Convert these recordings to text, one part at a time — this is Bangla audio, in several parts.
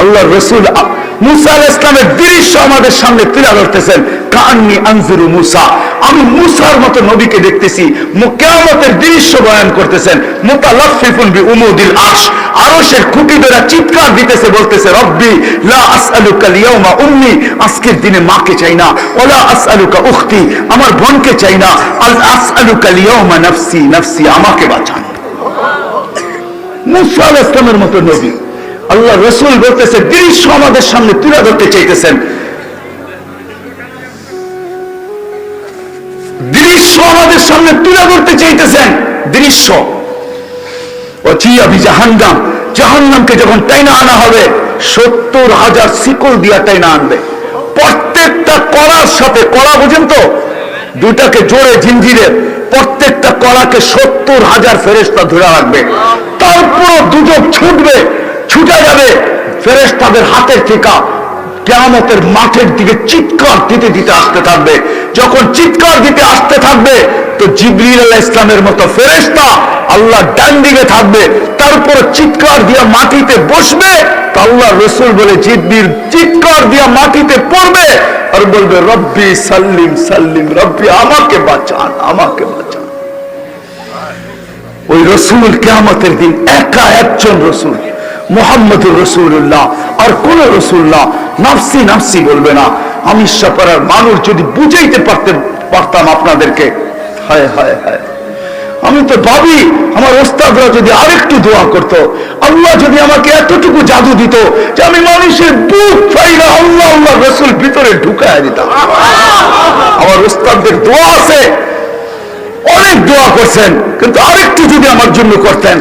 আল্লাহ রসুল মুসা আলাইহিস সালামের দৃশ্য আমাদের সামনে তুলে ধরতেছেন, কান্নি আনজুরু মুসা, আমি মুসার মতো নবীকে দেখতেছি, কিয়ামতের দৃশ্য বয়ান করতেছেন। মুতালাফফিফুন বিউমুদিল আরশ, আরশের খুঁটি ধরে চিৎকার দিতেছে, বলতেছে রব্বি লা আসআলুকা আল-ইয়াওমা উম্মি, আজকের দিনে মাকে চাই না, ওয়ালা আসআলুকা উখতি, আমার বোনকে চাই না, আল আসআলুকা আল-ইয়াওমা নাফসি নাফসি, আমাকে বাঁচান। মুসা আলাইহিস সালামের মতো নবী, আল্লাহ রসুল বলতেছে, দৃশ্য আমাদের সামনে তুলে ধরতে চাইতেছেন, দৃশ্য আমাদের সামনে তুলে ধরতে চাইতেছেন, দৃশ্য। জাহান্নাম, জাহান্নামকে যখন টাইনা আনা হবে, 70,000 শিকল দিয়া টাইনা আনবে। প্রত্যেকটা কড়ার সাথে, কড়া বুঝেন তো, দুটাকে জোরে জিঞ্জিরে, প্রত্যেকটা কড়াকে 70,000 ফেরেশতা ধরে রাখবে। তারপর দুজক ছুটবে, ছুটে যাবে ফেরেশতাদের হাতের থেকে, কিয়ামতের মাঠের দিকে চিৎকার দিতে দিতে আসতে থাকবে। যখন চিৎকার দিতে আসতে থাকবে, তো জিবরিল আলাইহিস সালামের মতো ফেরেশতা আল্লাহ ডান দিকে থাকবে, তারপর চিৎকার দিয়ে মাটিতে বসবে। তো আল্লাহ রসুল বলে, জিবরিল চিৎকার দিয়ে মাটিতে পড়বে আর বলবে রব্বি সাল্লিম সাল্লিম, রব্বি আমাকে বাঁচান, আমাকে বাঁচান। ওই রসুল কিয়ামতের দিন একা একজন রসুল, মুহাম্মদুর রাসূলুল্লাহ, আর কোন রাসূলুল্লাহ নাফসি নাফসি বলবে না। আমি সাপাড়ার মানুষ যদি বুঝাইতে পারতাম আপনাদেরকে, হায় হায় হায়, আমি তো ভাবি আমার ওস্তাদরা যদি আরেকটু দোয়া করত, আল্লাহ যদি আমাকে এতটুকু জাদু দিত যে আমি মানুষের বুক ফাইরা আল্লাহ আল্লাহ রাসূল ভিতরে ঢুকায় দিতাম। আমার ওস্তাদদের দোয়া আছে, অনেক দোয়া করছেন, কিন্তু আরেকটু যদি আমার জন্য করতেন,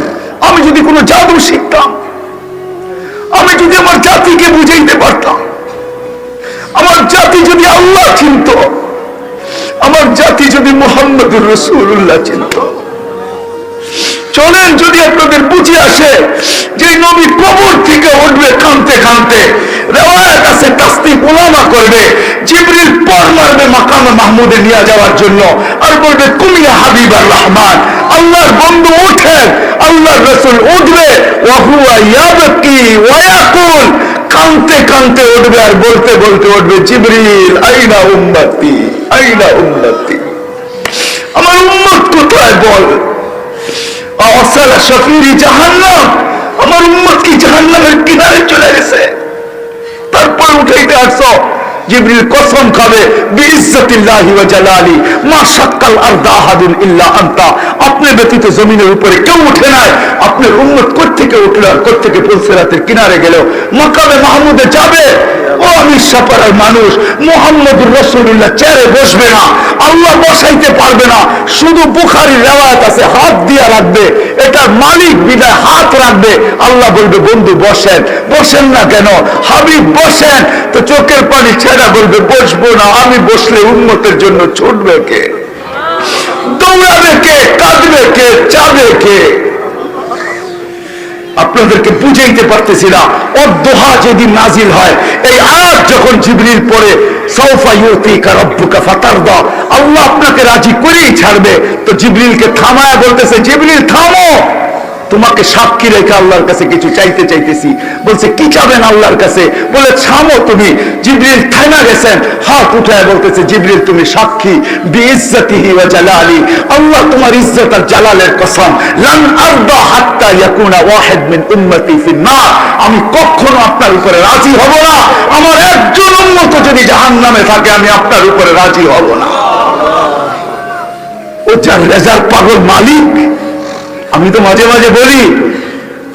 আমি যদি কোনো জাদু শিখতাম, আমি যদি আমার জাতিকে বুঝাইতে পারতাম, আমার জাতি যদি আল্লাহ চিনত, আমার জাতি যদি মুহাম্মদুর রাসূলুল্লাহ চিনত। চলেন যদি আপনাদের বুঝে আসে যে নবী কবর থেকে উঠবে কাঁদতে কাঁদতে, রিওয়ায়াত আছে তাসদিক উলামা করবে, জিবরিল পর মারবে মাকামে মাহমুদে নিয়ে যাওয়ার জন্য, আর বলবে কুমি ইয়া হাবিবার রহমান, আল্লাহর বন্ধু ওঠেন। আল্লাহর রাসূল উঠবে, ওয়া হুয়া ইয়াবকি ওয়া ইয়াকুল, কাঁদতে কাঁদতে উঠবে আর বলতে বলতে উঠবে, জিবরিল আইনা উম্মতি, আইনা উম্মতি, আমার উম্মত কোথায় বল। আসালা শাফিরি জাহান্নাম, আমার উম্মত কি জাহান্নামের কিনারে চলে গেছে। তারপর উঠাইতে আসছো, জিবরিল কসম খাবে বিইজ্জতিল্লাহি ওয়া জালালি মা শাক্কাল আরদা আহাদুন ইল্লা আনতা, আপনি ব্যতীত জমিনের উপরে কেউ উঠে নাই। আপনার উম্মত কোত্থেকে উঠলো আর কোত্থেকে পুলসিরাতের কিনারে গেল, মাকামে মাহমুদে যাবে। ও আমি সাপাড়ার মানুষ, মুহাম্মদুর রাসূলুল্লাহ চেয়ারে বসবে না, আল্লাহ বসাইতে পারবে না। শুধু বুখারীর রিওয়ায়াত আছে হাত দিয়া রাখবে, এটা মালিক বিদায় হাত রাখবে। আল্লাহ বলবে বন্ধু বসেন, বসেন না কেন হাবিব বসেন, তো চোখের পানি ছেড়া বলবে বসবো না, আমি বসলে উম্মতের জন্য ছুটবে কে, দৌড়াবে কে, কাঁদবে কে, চাবে কে। আপনাদেরকে বুঝাইতে পারতেছি না। অদ্দোহা যেদিন নাজিল হয়, এই আয়াত যখন জিবরিল পড়ে, সাউফা ইউতিকা রাব্বুকা ফাতারদা, আল্লাহ আপনাকে রাজি করেই ছাড়বে। তো জিবরিলকে থামায়া বলতেছে, জিবরিল থামো, তোমাকে সাক্ষী রেখে আল্লাহর কাছে কিছু চাইতে চাইতেছি। বলছে কি চাবেন আল্লাহর কাছে, বলে থামো তুমি। জিবরিল থামা গেছেন, হাত উঠায় বলতেছে, জিবরিল তুমি সাক্ষী, বিইজ্জতিহি ওয়া জালালি, আল্লাহ তোমার ইজ্জত আর জালালের কসম, লান আরদা হাত্তা ইয়াকুনা ওয়াহিদ মিন উম্মতি ফিন নার, আমি কখনো আপনার উপরে রাজি হব না, আমার একজন উম্মত যদি জাহান্নামে থাকে আমি আপনার উপরে রাজি হব না। ও যার রেজাল্ট পাগল মালিক। আমি তো মাঝে মাঝে বলি,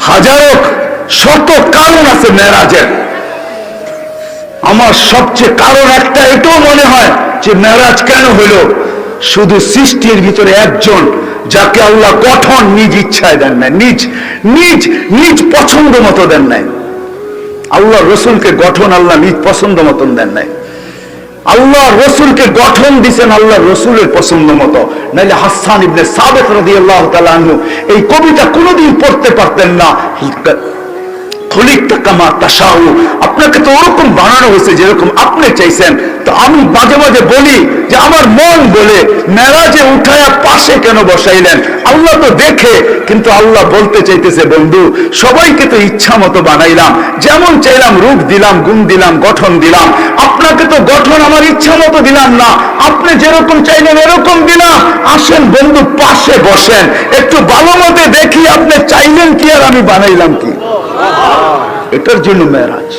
হাজারো শত কারণ আছে মেরাজের, আমার সবচেয়ে কারণ একটা এটাও মনে হয় যে মেরাজ কেন হলো, শুধু সৃষ্টির ভিতরে একজন যাকে আল্লাহ গঠন নিজ ইচ্ছায় দেন নাই, নিজ নিজ নিজ পছন্দ মতো দেন নাই। আল্লাহ রসুলকে গঠন আল্লাহ নিজ পছন্দ মতন দেন নাই, আল্লাহ রসুলকে গঠন দিচ্ছেন আল্লাহ রসুলের পছন্দ মতো। নাইলে হাসান ইবনে সাবিত রাদিয়াল্লাহু তাআলা আনহু এই কবিতা কোনোদিন পড়তে পারতেন না। খুলিকতা কামা তাশাউ, আপনাকে তো ওরকম বানানো হয়েছে যেরকম আপনি চাইছেন। তো আমি মাঝে মাঝে বলি যে আমার মন বলে, মেরাজে উঠায়া পাশে কেন বসাইলেন, আল্লাহ তো দেখে, কিন্তু আল্লাহ বলতে চাইতেছে বন্ধু সবাইকে তো ইচ্ছা মতো বানাইলাম, যেমন চাইলাম রূপ দিলাম, গুণ দিলাম, গঠন দিলাম, আপনাকে তো গঠন আমার ইচ্ছা মতো দিলাম না, আপনি যেরকম চাইলেন এরকম দিলাম। আসেন বন্ধু পাশে বসেন, একটু ভালো মতো দেখি আপনি চাইলেন কি আর আমি বানাইলাম কি। এটার জন্য মেরাজ,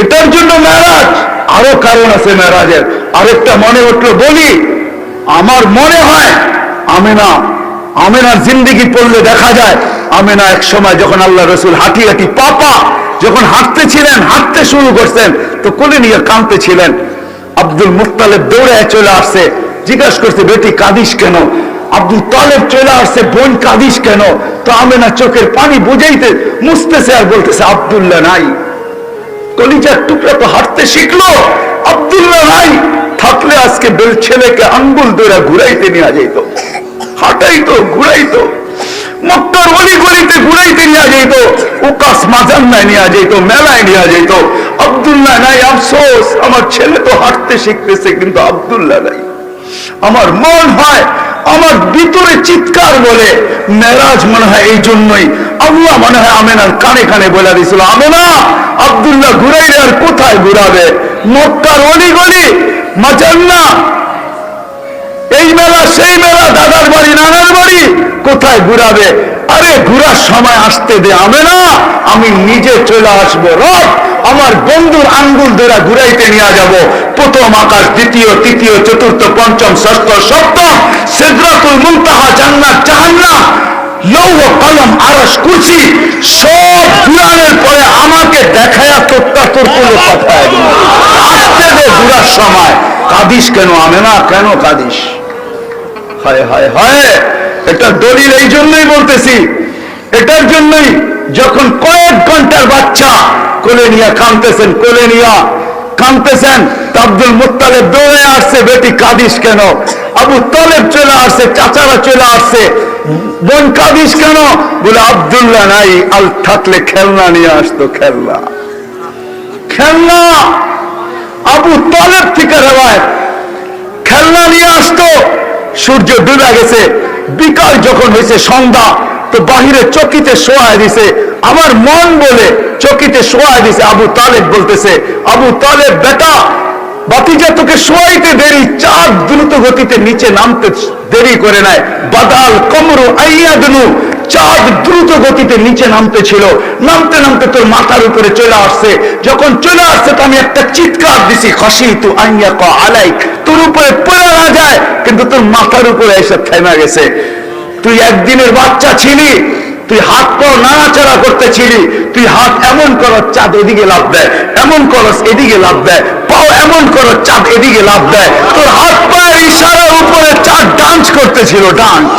এটার জন্য মেরাজ। আরো কারণ আছে মেরাজের, আরেকটা মনে উঠলো বলি। আমার মনে হয় আমেনার জিন্দেগি পড়লে দেখা যায়, আমেনা এক সময় যখন আল্লাহ রসুল হাঁটি হাঁটি পাপা যখন হাঁটতেছিলেন, হাঁটতে শুরু করছেন, তো কোলে নিয়ে কাঁদতেছিলেন। আব্দুল মুত্তালিব দৌড়ে চলে আসছে, জিজ্ঞাসা করছে বেটি কাঁদিস কেন? আব্দুল তালেব চলে আসছে, বোন কাঁদিস কেন? তো আমেনা চোখের পানি বুঝাইতে মুছতেছে আর বলতেছে আব্দুল্লাহ নাই। কলিজার টুকরা তো হাঁটতে শিখলো, আব্দুল্লাহ নাই, থাকলে আজকে ছেলেকে আঙ্গুল ধরে ঘুরাইতে নিয়ে যাইতো, হাঁটাইতো, ঘুরাইতো, মক্কার অলি গলিতে ঘুরাইতে নিয়ে যাইত, উকাস মাজান্নায় নিয়ে যাইত, মেলায় নিয়ে যাইত। আব্দুল্লাহ নাই, আফসোস আমার ছেলে তো হাঁটতে শিখতেছে কিন্তু আব্দুল্লাহ নাই। আমার মন হয়, আমার ভিতরে চিৎকার বলে মেরাজ মনে হয় এই জন্যই আল্লাহ মনে হয় আমেনার কানে কানে বলে দিয়েছিল, আমেনা আব্দুল্লাহ ঘুরাইলে আর কোথায় ঘুরাবে? মক্কার অলি গলি, মাজান্না, এই মেলা সেই মেলা, দাদার বাড়ি নানার বাড়ি, কোথায় ঘুরাবে? আরে ঘুরার সময় আসতে দে আমেনা, আমি নিজে চলে আসবো। রব আমার বন্ধুর আঙ্গুল ধরে ঘুরাইতে নিয়ে যাব। প্রথম আকাশ, দ্বিতীয়, তৃতীয়, চতুর্থ, পঞ্চম, ষষ্ঠ, সপ্তম, সিদরাতুল মুনতাহা, জান্নাত, জাহান্নাম, লৌহ কলম, আরশ, কুরসি সব ঘুরানোর পরে আমাকে দেখায়া তোর কোনো কথা আসতে দে। ঘুরার সময় কাঁদিস কেন আমেনা, কেন কাঁদিস? হায় হায় হায়, এটা দলিল এই জন্যই বলতেছি, এটার জন্যই যখন কয়েক ঘন্টার বাচ্চা কোলে নিয়ে কাঁদতেছেন, কোলে নিয়ে কাঁদতেছেন, আব্দুল মুত্তালিব দৌড়ে আসছে, বেটি কাঁদিস কেন? আবু তালেব চলে আসছে, চাচারা চলে আসছে, বোন কাঁদিস কেন? বলে আব্দুল্লাহ নাই, আল থাকলে খেলনা নিয়ে আসতো, খেলনা, খেলনা। আবু তালেব থেকে রেওয়ায়েত, খেলনা নিয়ে আসতো। সূর্য ডুবে গেছে, বিকাল যখন হয়েছে সন্ধ্যা, তো বাহিরে চকিতে শোয়ায় দিছে, আমার মন বলে চকিতে শোয়ায় দিছে। আবু তালেব বলতেছে, আবু তালেব বেটা, বাতিজা তোকে শোয়াইতে দেরি, চাঁদ দ্রুত গতিতে নিচে নামতে দেরি করে নাই, বাদাল কমরু আইয়াদনু, চাঁদ দ্রুত গতিতে নিচে নামতে ছিল, নামতে নামতে তোর মাথার উপরে চলে আসছে। যখন চলে আসছে তো আমি একটা চিৎকার দিছি, খাশিতু আইয়াকা আলাইক, তোর উপরে পড়ে না যায়, কিন্তু তোর মাথার উপরে এসে থেমে গেছে। তুই একদিনের বাচ্চা ছিলি, তুই হাত পাও নাড়াচাড়া করতেছিলি, তুই হাত এমন করো চাঁদ এদিকে লাভ দেয়, এমন করস এদিকে লাভ দেয়, পাও এমন করো চাঁদ এদিকে লাভ দেয়, তোর হাত পায়ের ইশারার উপরে চাঁদ ডান্স করতেছিল, ডান্স।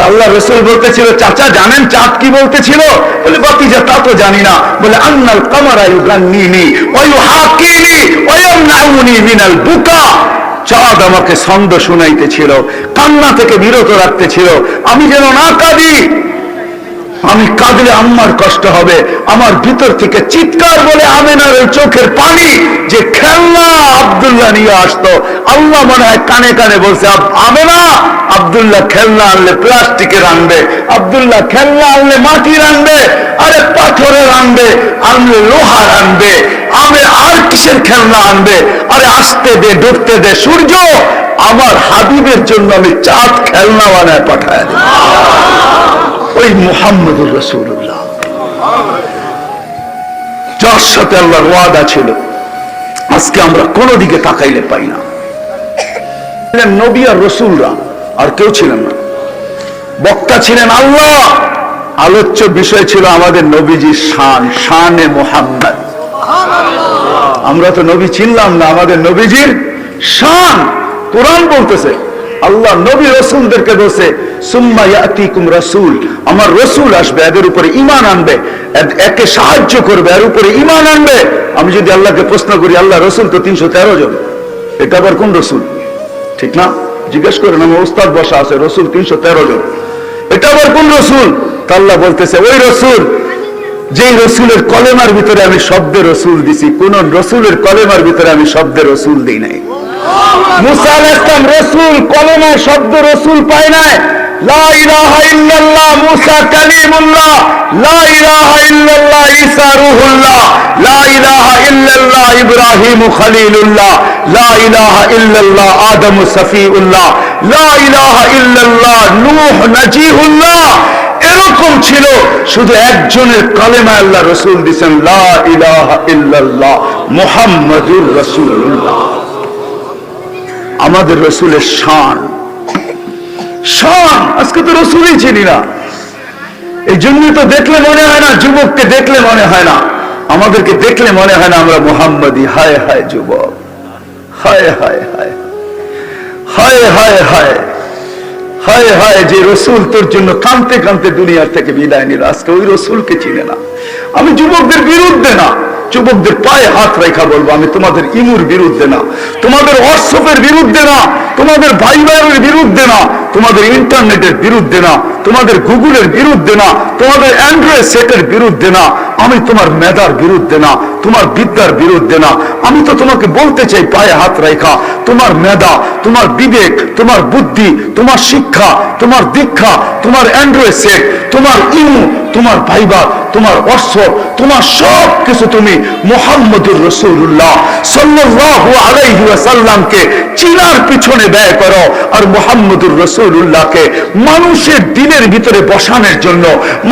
আল্লাহ রসুল বলতেছিল, চাচা জানেন চাঁদ কি বলতেছিল? বলে বাতিজা তা তো জানি না। বলে আন্নাল কামারা ইউগান্নিনি ওয়া ইউহাকিনি ওয়া ইয়ামনাউনি মিনাল বুকা, চাঁদ আমাকে ছন্দ শুনাইতেছিল, কান্না থেকে বিরত রাখতেছিল, আমি যেন না কাঁদি, আমি কাঁদলে আম্মার কষ্ট হবে। আমার ভিতর থেকে চিৎকার বলে আমেনার ওই চোখের পানি, যে খেলনা আব্দুল্লাহ নিয়ে আসতো। আল্লাহ মনে হয় কানে কানে বলছে, আমেনা আব্দুল্লাহ খেলনা আনলে প্লাস্টিকের আনবে, আব্দুল্লাহ খেলনা আনলে মাটির আনবে, আরে পাথরের আনবে, আনলে লোহার আনবে, আমি আর কিসের খেলনা আনবে? আরে আসতে দে, ডুবতে দে সূর্য, আমার হাবিবের জন্য আমি চাঁদ খেলনা বানায় পাঠায় দেব। ওই মুহাম্মদুর রাসূলুল্লাহ, যার সাথে আল্লাহর ওয়াদা ছিল, আজকে আমরা কোন দিকে তাকাইলে পাই না। নবী আর রাসূলরা, আর কেউ ছিলেন না। বক্তা ছিলেন আল্লাহ, আলোচ্য বিষয় ছিল আমাদের নবীজির শান, শানে মুহাম্মদ। আমরা তো নবী চিনলাম না, আমাদের নবীজির শান কোরআন বলতেছে। আল্লাহ নবী রসুলদেরকে বলছে, সুম্মা ইয়াতিকুম রাসূল, আমার রসুল আসবে, এদের উপরে ঈমান আনবে, একে সাহায্য করবে, এর উপরে ঈমান আনবে। আমি যদি আল্লাহকে প্রশ্ন করি, আল্লাহ রসুল তো 313 জন, এটা আবার কোন রসুল? ঠিক না? জিজ্ঞেস করেন, আমার উস্তাদ বসা আছে, রসুল 313 জন, এটা আবার কোন রসুল? তা আল্লাহ বলতেছে, ওই রসুল যেই রসুলের কলেমার ভিতরে আমি শব্দে রসুল দিছি, কোন রসুলের কলেমার ভিতরে আমি শব্দে রসুল দিই নাই। মুসা আলাইহিস সালাম রাসূল, কলেমায় শব্দ রাসূল পায় নাই। লা ইলাহা ইল্লাল্লাহ মুসা কালিমুল্লাহ, লা ইলাহা ইল্লাল্লাহ ঈসা রূহুল্লাহ, লা ইলাহা ইল্লাল্লাহ ইব্রাহিম খলিলুল্লাহ, লা ইলাহা ইল্লাল্লাহ আদম সফিউল্লাহ, লা ইলাহা ইল্লাল্লাহ নূহ নাজিহুল্লাহ। এরকম ছিল, শুধু একজনের কালেমায় আল্লাহ রাসূল দিয়েছেন, লা ইলাহা ইল্লাল্লাহ মুহাম্মাদুর রাসূলুল্লাহ। আমাদের রাসূলের শান, শান আজকে তো রাসূলই চিনি না। এই জন্য তো দেখলে মনে হয় না, যুবককে দেখলে মনে হয় না, আমাদেরকে দেখলে মনে হয় না আমরা মুহাম্মাদি। হায় হায় যুবক, হায় হায় হায় হায় হায় হায় হায় হায়, যে রসুল তোর জন্য কাঁদতে কাঁদতে দুনিয়ার থেকে বিদায় নিল, আজকে ওই রসুলকে চিনে না। আমি যুবকদের বিরুদ্ধে না, যুবকদের পায়ে হাত রেখা বলবো, আমি তোমাদের ইমুর বিরুদ্ধে না, তোমাদের হোয়াটসঅ্যাপের বিরুদ্ধে না, তোমাদের ভাইবারের বিরুদ্ধে না, তোমাদের ইন্টারনেটের বিরুদ্ধে না, তোমাদের গুগলের বিরুদ্ধে না, তোমাদের অ্যান্ড্রয়েড সেটের বিরুদ্ধে না, আমি তোমার মেধার বিরুদ্ধে না, তোমার বিদ্যার বিরুদ্ধে না। আমি তো তোমাকে বলতে চাই পায়ে হাত রেখা, তোমার মেধা, তোমার বিবেক, তোমার বুদ্ধি, তোমার শিক্ষা, তোমার দীক্ষা, তোমার অ্যান্ড্রয়েড সেট, তোমার ইমু, তোমার ভাইবার, তোমার হোয়াটসঅ্যাপ, তোমার সব কিছু তুমি মুহাম্মদুর রাসূলুল্লাহ সাল্লাল্লাহু আলাইহি ওয়াসাল্লামকে চিনার পিছনে ব্যয় করো, আর মুহাম্মদুর রাসূলুল্লাহকে মানুষের দিনের ভিতরে বসানোর জন্য,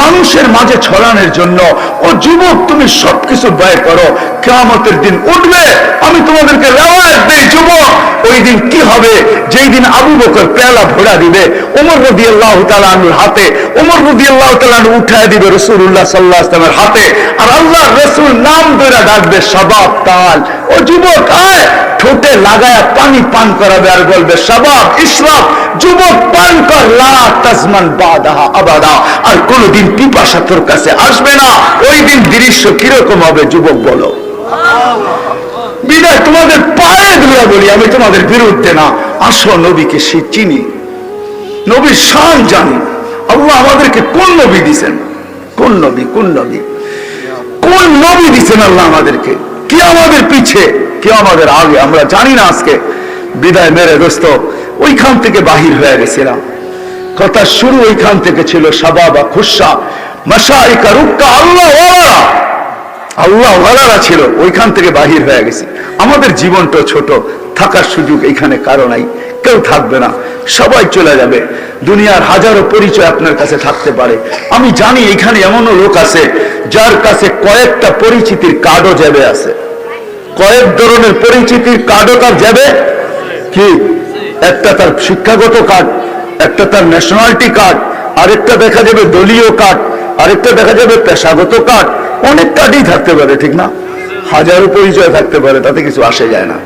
মানুষের মাঝে ছড়ানোর জন্য ও যুবক তুমি সবকিছু ব্যয় করো। কিয়ামতের দিন উঠবে, আমি তোমাদেরকে রেওয়ায়াত দেই যুবক, ওই দিন কি হবে? যেই দিন আবু বকর পেয়ালা ভরা দিবে ওমর রাদিয়াল্লাহু তাআলা আনহুর হাতে, ওমর রাদিয়াল্লাহু তাআলা আনহু উঠায় দিবে রাসূলুল্লাহ সাল্লাল্লাহু আলাইহি ওয়াসাল্লামের হাতে, আর আল্লাহর রাসূল নাম ধরে ডাকবে শাবাব তাল, ও যুবক আয়, ঠোঁটে লাগায়া পানি পান করাবে আর বলবে শাবাব ইশরাব, যুবক পান কর, লা তাজমান বাদাহা আবাদা, আর কোনদিন পিপাসা তোর কাছে আসবে না। ওই দিন দৃশ্য কিরকম হবে যুবক বলো? বিদায় তোমাদের পায়ে ধরে বলি, আমি তোমাদের বিরুদ্ধে না। আসো নবীকে সে চিনি, নবীর শান জানি। আল্লাহ আমাদেরকে কোন নবী দিছেন, কোন নবী, কোন নবী, কোন নবী দিছেন আল্লাহ আমাদেরকে? কি আমাদের পিছে, কি আমাদের আগে, আমরা জানি না। আজকে বিদায় মেরে দোস্ত ওইখান থেকে বাহির হয়ে গেছিলাম, কথা শুরু ওইখান থেকে ছিল। শাবাবা খুশা মাশাইকা রুক্কা, আল্লাহ ওয়ালারা ছিল, ওইখান থেকে বাহির হয়ে গেছি। আমাদের জীবনটা ছোট, থাকার সুযোগ এখানে কারো নাই, কেউ থাকবে না, সবাই চলে যাবে। দুনিয়ার হাজারো পরিচয় আপনার কাছে থাকতে পারে। আমি জানি এখানে এমনও লোক আছে যার কাছে কয়েকটা পরিচিতির কার্ডও যাবে আছে, কয়েক ধরনের পরিচিতির কার্ডও তার যাবে। কি? একটা তার শিক্ষাগত কার্ড, একটা তার ন্যাশনালিটি কার্ড, আরেকটা দেখা যাবে দলীয় কার্ড, আরেকটা দেখা যাবে পেশাগত কার্ড। অনেক কার্ডই থাকতে পারে, ঠিক না? হাজারো পরিচয় থাকতে পারে, তাতে কিছু আসে যায় না,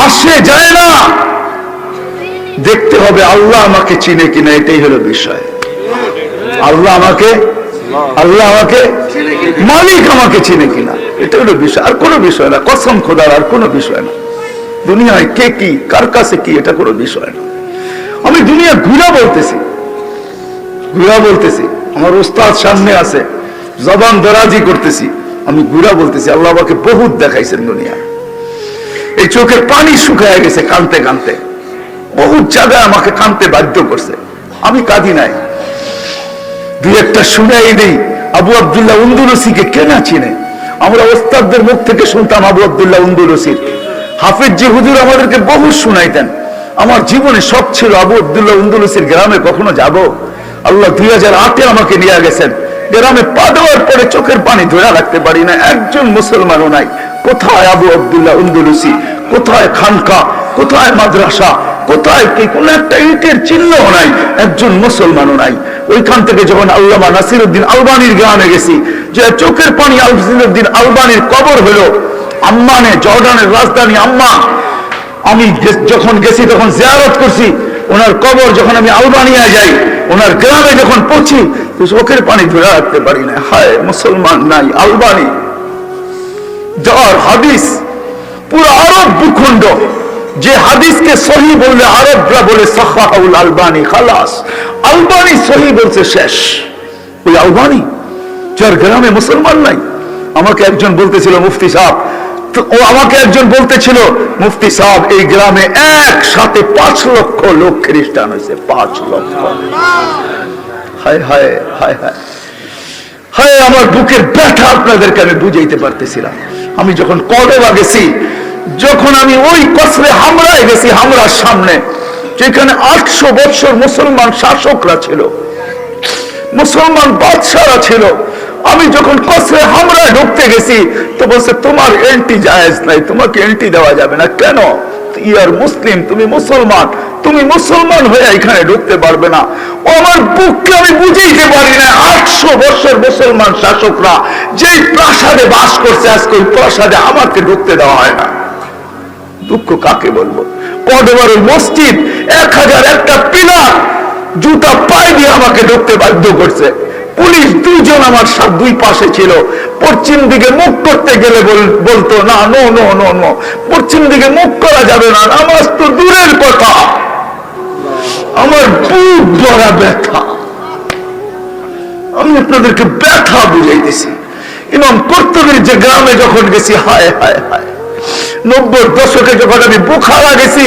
আসে যায় না। দেখতে হবে আল্লাহ আমাকে চিনে কিনা, এটাই হলো বিষয়। আল্লাহ আমাকে, আল্লাহ আমাকে, মালিক আমাকে চিনে কিনা, এটা হলো বিষয়, আর কোনো বিষয় না। কসম খোদার, আর কোনো বিষয় না। দুনিয়ায় কে কি, কার কাছে কি, এটা কোনো বিষয় না। আমি দুনিয়া ঘুরা বলতেছি, ঘুরা বলতেছি। আমার উস্তাদ সামনে আছে, জবান দরাজি করতেছি, আমি ঘুরা বলতেছি। আল্লাহ আমাকে বহুত দেখাইছেন দুনিয়া। এই চোখের পানি শুকায় গেছে কানতে কানতে, বহুত জায়গায় আমাকে কানতে বাধ্য করছে, আমি কাঁদি নাই। দুই একটা শুনাই দেই। আবু আব্দুল্লাহ উন্দুলসিকে কে না চিনে? আমরা ওস্তাদদের মুখ থেকে শুনতাম আবু আব্দুল্লাহ উন্দুলসির। হাফিজ জি হুজুর আমাদেরকে বহু শুনাইতেন। আমার জীবনে শখ ছিল আবু আব্দুল্লাহ উন্দুলসির গ্রামে কখনো যাব। আল্লাহ 2008-এ আমাকে নিয়ে গেছেন। গ্রামে পা দেওয়ার পরে চোখের পানি ধরে রাখতে পারি না, একজন মুসলমানও নাই। কোথায় আবু আব্দুল্লাহ উন্দুলসি, কোথায় খানকা, কোথায় মাদ্রাসা, কোথায় কি, কোন একটা ইটের চিহ্নও নাই, একজন মুসলমানও নাই। ওইখান থেকে যখন আল্লামা নাসিরউদ্দিন আলবানির গ্রামে গেছি, যে চোখের পানি নাসিরউদ্দিন আলবানির কবর হলো আম্মানে, জর্ডানের রাজধানী আম্মান। আমি যখন গেছি তখন জিয়ারত করছি ওনার কবর। যখন আমি আলবানিয়া যাই, ওনার গ্রামে যখন পৌঁছি, চোখের পানি ধরে রাখতে পারি না। হায়, মুসলমান নাই আলবানি, যার হাদিস পুরো আরব ভূখণ্ড, যে হাদিসকে সহি বললে আরবরা বলে সাহাহুল আলবানি, খালাস, আলবানি সহি বলছে শেষ। ওই আলবানি যার গ্রামে মুসলমান নাই। আমাকে একজন বলতেছিল, মুফতি সাহেব ও আমাকে একজন বলতেছিল, মুফতি সাহেব এই গ্রামে একসাথে 5 লক্ষ লোক খ্রিস্টান হয়েছে, 5 লক্ষ। হায় হায় হায় হায় হায়, আমার বুকের ব্যথা আপনাদেরকে আমি বুঝাইতে পারতেছিলাম। আমি যখন কর্ডোবা গেছি, যখন আমি ওই কসরে হামরায় গেছি, হামরার সামনে যেখানে 800 বছর মুসলমান শাসকরা ছিল, মুসলমান বাদশারা ছিল, আমি যখন কসরে হামরায় ঢুকতে গেছি তো বলছে তোমার এন্ট্রি জায়েজ নাই, তোমাকে এন্ট্রি দেওয়া যাবে না। কেন? ইয়ার মুসলিম, তুমি মুসলমান, তুমি মুসলমান হয়ে এখানে ঢুকতে পারবে না। ও আমার বুককে আমি বুঝাইতে পারি না। 800 বছর মুসলমান শাসকরা যেই প্রাসাদে বাস করছে, আজকে ওই প্রাসাদে আমাকে ঢুকতে দেওয়া হয় না। দুঃখ কাকে বলবো? কর্ডোবার মসজিদ 1001টা পিলার জুতা পায়ে দিয়ে আমাকে ঢুকতে বাধ্য করছে। পুলিশ 2 জন আমার দুই পাশে ছিল। পশ্চিম দিকে মুখ করতে গেলে বলতো না, নো নো নো নো, পশ্চিম দিকে মুখ করা যাবে না, নামাজ তো দূরের কথা। আমার বুক ভরা ব্যথা, আমি আপনাদেরকে ব্যথা বুঝাইতেছি। ইমাম কর্তুবীর যে গ্রামে যখন গেছি, হায় হায় হায়, 90-র দশকে যখন আমি বুখারা গেছি,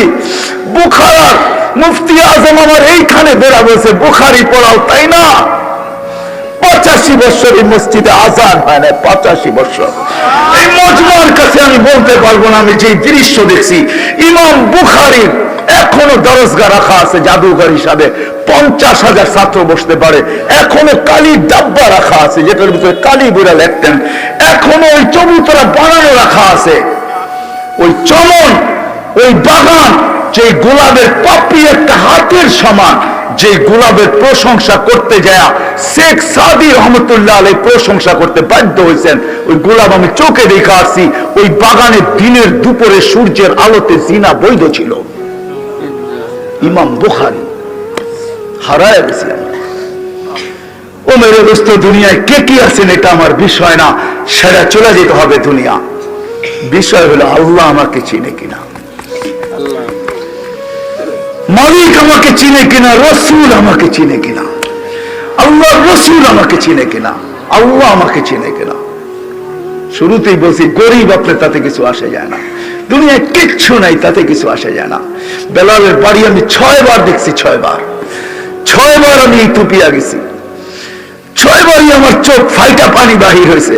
বুখারার মুফতি আজম আমার এইখানে বেড়া বলছে, বুখারি পড়াও, তাই না? 85 বছর এই মসজিদে আজান হয় না, 85 বছর। এই মজমার কাছে আমি বলতে পারবো না, আমি যে দৃশ্য দেখছি। ইমাম বুখারীর এখনো দরজগা রাখা আছে জাদুঘর হিসাবে, 50,000 ছাত্র বসতে পারে। এখনো কালির ডাব্বা রাখা আছে, যেটার ভিতরে কালি বুড়া লেখতেন। এখনো ওই চবুতরা বানানো রাখা আছে। ওই চমন, ওই বাগান, যে গোলাপের পাপড়ি একটা হাতের সমান, যে গোলাপের প্রশংসা করতে যায় শেখ সাদি রহমতুল্লাহ আলাইহি প্রশংসা করতে বাধ্য হয়েছেন। ওই গোলাপ আমি চোখে দেখে আসছি। ওই বাগানে দিনের দুপুরে সূর্যের আলোতে জিনা বৈধ ছিল। ইমাম বুখারী হারায় গেছে। ও মেরে দোস্ত, দুনিয়ায় কে কি আছেন এটা আমার বিষয় না, সেটা চলে যেতে হবে দুনিয়া। বিষয় হলো আল্লাহ আমাকে চিনে কিনা, মালিক আমাকে চিনে কিনা, রসুল আমাকে চিনে কিনা, আল্লাহ রসুল আমাকে চিনে কিনা, আল্লাহ আমাকে চিনে কিনা। শুরুতেই বলছি, গরিব আপনি তাতে কিছু আসে যায় না, দুনিয়ায় কিচ্ছু নাই তাতে কিছু আসে যায় না। বেলালের বাড়ি আমি 6 বার দেখছি, 6 বার আমি ইথিওপিয়া গেছি, 6 বারই আমার চোখ ফাইটা পানি বাহির হয়েছে।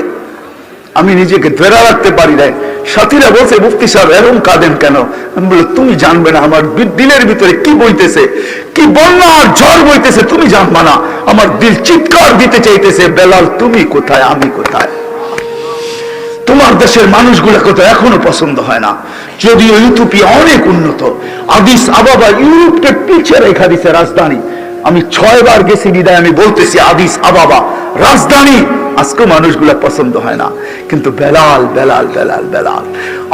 আমি নিজেকে ধরে রাখতে পারি নাই। সাথীরা বলছে, মুফতি সাহেব এরকম কাঁদেন কেন? আমি বলি, তুমি জানবে না আমার দিলের ভিতরে কি বইতেছে, কি বন্যা আর ঝড় বইতেছে, তুমি জানবা না। আমার দিল চিৎকার দিতে চাইতেছে, বেলাল তুমি কোথায়, আমি কোথায়? তোমার দেশের মানুষগুলো কোথায়? এখনো পছন্দ হয় না। যদিও ইথিওপিয়া অনেক উন্নত, আদিস আবাবা ইউরোপকে পিছিয়ে রেখা দিছে রাজধানী। আমি 6 বার গেছি বিদায় আমি বলতেছি আদিস আবাবা রাজধানী, আজকে মানুষগুলা পছন্দ হয় না। কিন্তু বেলাল বেলাল বেলাল বেলাল